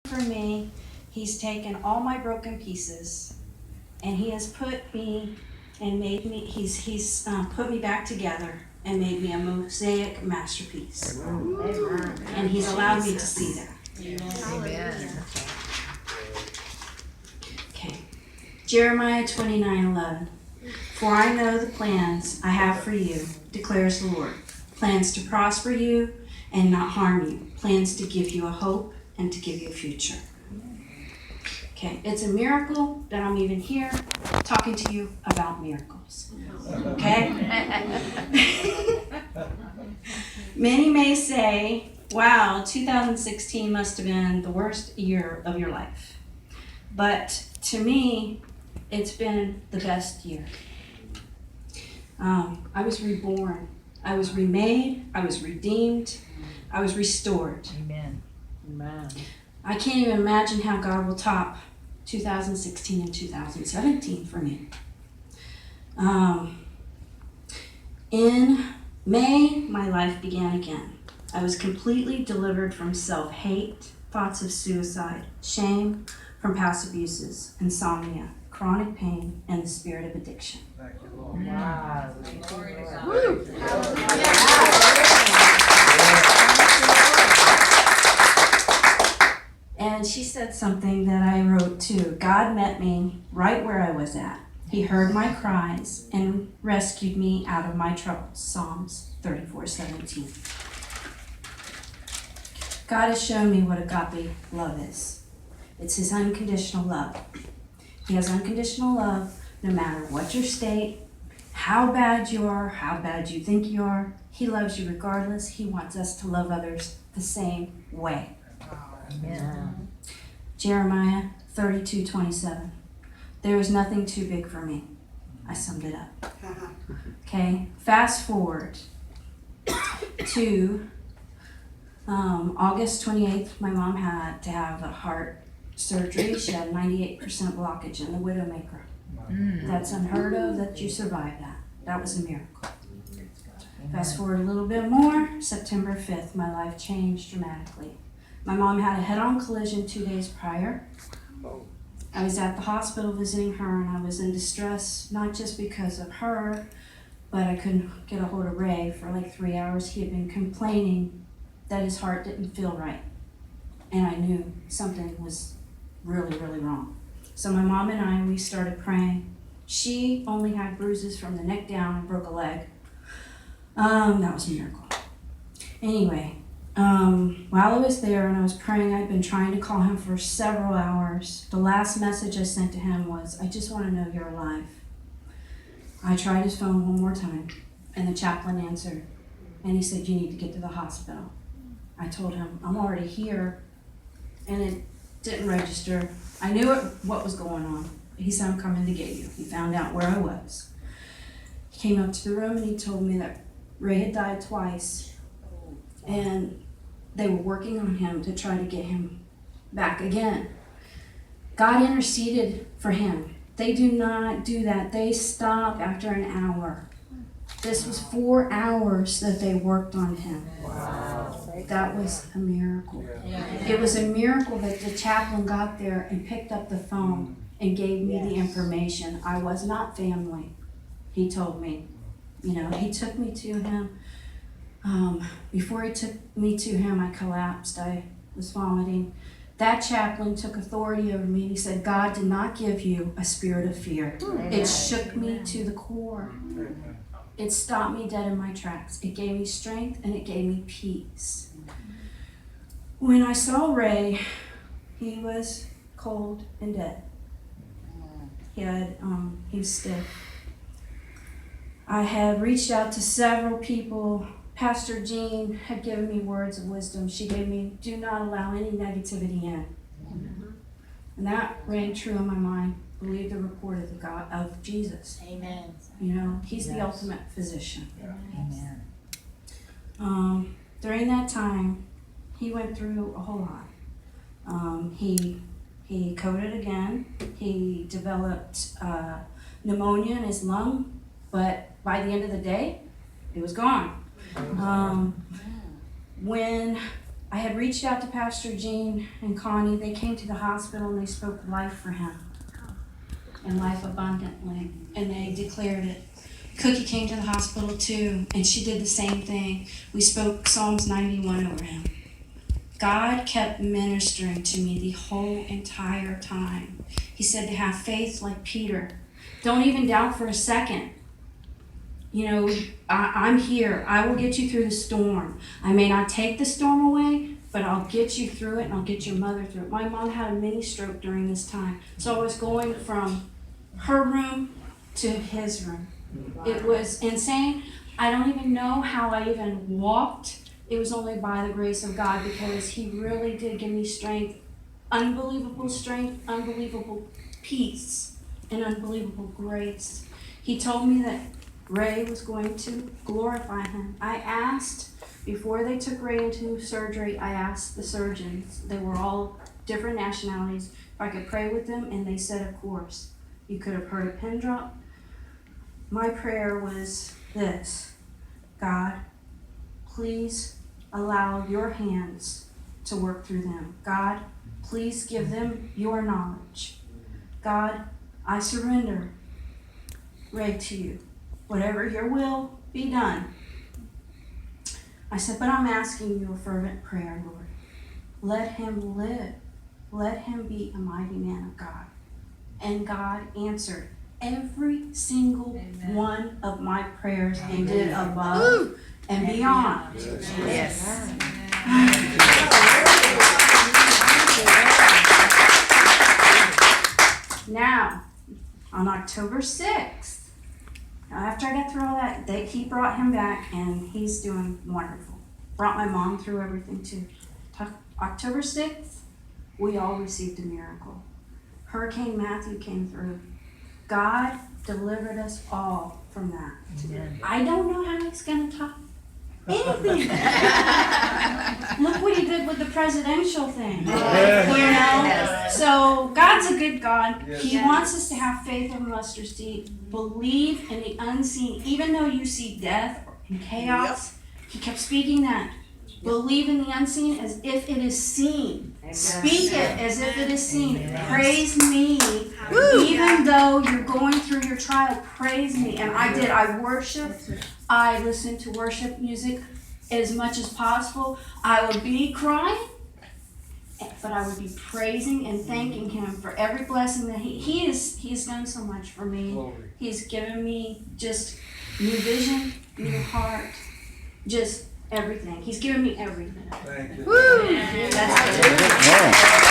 for me, he's taken all my broken pieces and he has put me and made me, he's put me back together and made me a mosaic masterpiece. Amen. And he's allowed me to see that. Amen. Okay. Jeremiah 29:11. For I know the plans I have for you, declares the Lord. Plans to prosper you and not harm you. Plans to give you a hope and to give you a future. Okay, it's a miracle that I'm even here talking to you about miracles. Okay? Many may say, wow, 2016 must have been the worst year of your life. But to me, it's been the best year. I was reborn. I was remade. I was redeemed. I was restored. Amen. Amen. I can't even imagine how God will top 2016 and 2017 for me. In May, my life began again. I was completely delivered from self-hate, thoughts of suicide, shame from past abuses, insomnia, chronic pain, and the spirit of addiction. Wow. Woo. And she said something that I wrote too. God met me right where I was at. He heard my cries and rescued me out of my troubles. Psalms 34:17. God has shown me what agape love is. It's his unconditional love. He has unconditional love no matter what your state, how bad you are, how bad you think you are. He loves you regardless. He wants us to love others the same way. Amen. Jeremiah 32:27. There is nothing too big for me. I summed it up. Okay, fast forward to August 28th. My mom had to have a heart surgery. She had 98% blockage in the widowmaker. That's unheard of that you survived that. That was a miracle. Fast forward a little bit more, September 5th, my life changed dramatically. My mom had a head-on collision 2 days prior. I was at the hospital visiting her and I was in distress, not just because of her, but I couldn't get a hold of Ray for like 3 hours. He had been complaining that his heart didn't feel right. And I knew something was really, really wrong. So my mom and I, we started praying. She only had bruises from the neck down and broke a leg. That was a miracle. Anyway, while I was there and I was praying, I'd been trying to call him for several hours. The last message I sent to him was, I just want to know you're alive. I tried his phone one more time and the chaplain answered and he said, you need to get to the hospital. I told him, I'm already here, and it didn't register. I knew what was going on. He said, I'm coming to get you. He found out where I was. He came up to the room and he told me that Ray had died twice and they were working on him to try to get him back again. God interceded for him. They do not do that. They stop after an hour. This was 4 hours that they worked on him. Wow. That was a miracle. It was a miracle that the chaplain got there and picked up the phone and gave me the information. I was not family, he told me. You know, he took me to him. Before he took me to him, I collapsed. I was vomiting. That chaplain took authority over me and he said, God did not give you a spirit of fear. It shook me to the core. It stopped me dead in my tracks. It gave me strength and it gave me peace. When I saw Ray, he was cold and dead. He was stiff. I had reached out to several people. Pastor Jean had given me words of wisdom. She gave me, do not allow any negativity in. And that rang true in my mind. Believe the report of of Jesus. Amen. You know, he's the ultimate physician. Amen. During that time, he went through a whole lot. He coded again. He developed pneumonia in his lung, but by the end of the day, it was gone. When I had reached out to Pastor Jean and Connie. They came to the hospital and they spoke life for him and life abundantly, and they declared it. Cookie came to the hospital too, and she did the same thing. We spoke Psalms 91 over him. God kept ministering to me the whole entire time. He said to have faith like Peter. Don't even doubt for a second. You know, I'm here. I will get you through the storm. I may not take the storm away, but I'll get you through it, and I'll get your mother through it. My mom had a mini stroke during this time, so I was going from her room to his room. It was insane. I don't even know how I even walked. It was only by the grace of God, because he really did give me strength, unbelievable peace, and unbelievable grace. He told me that Ray was going to glorify him. I asked, before they took Ray into surgery, I asked the surgeons, they were all different nationalities, if I could pray with them, and they said, of course. You could have heard a pin drop. My prayer was this: God, please allow your hands to work through them. God, please give them your knowledge. God, I surrender Ray to you. Whatever your will be done. I said, but I'm asking you a fervent prayer, Lord. Let him live. Let him be a mighty man of God. And God answered every single one of my prayers and did above and beyond. Yes. Now, on October 6th, after I got through all that, he brought him back, and he's doing wonderful. Brought my mom through everything too. October 6th, we all received a miracle. Hurricane Matthew came through. God delivered us all from that. Amen. I don't know how he's going to top anything. Look what he did with the presidential thing. Yes. You know? Yes. So God's a good God. Yes. He wants us to have faith of a mustard seed. Believe in the unseen. Even though you see death and chaos, he kept speaking that. Believe in the unseen as if it is seen. Speak it as if it is seen. Amen. Praise me. Even though you're going through your trial, praise me. And I did. I worshiped. I listened to worship music as much as possible. I would be crying, but I would be praising and thanking him for every blessing that he's done so much for me. Glory. He's given me just new vision, new heart, just everything. He's given me everything. Thank you. That's it. Yeah.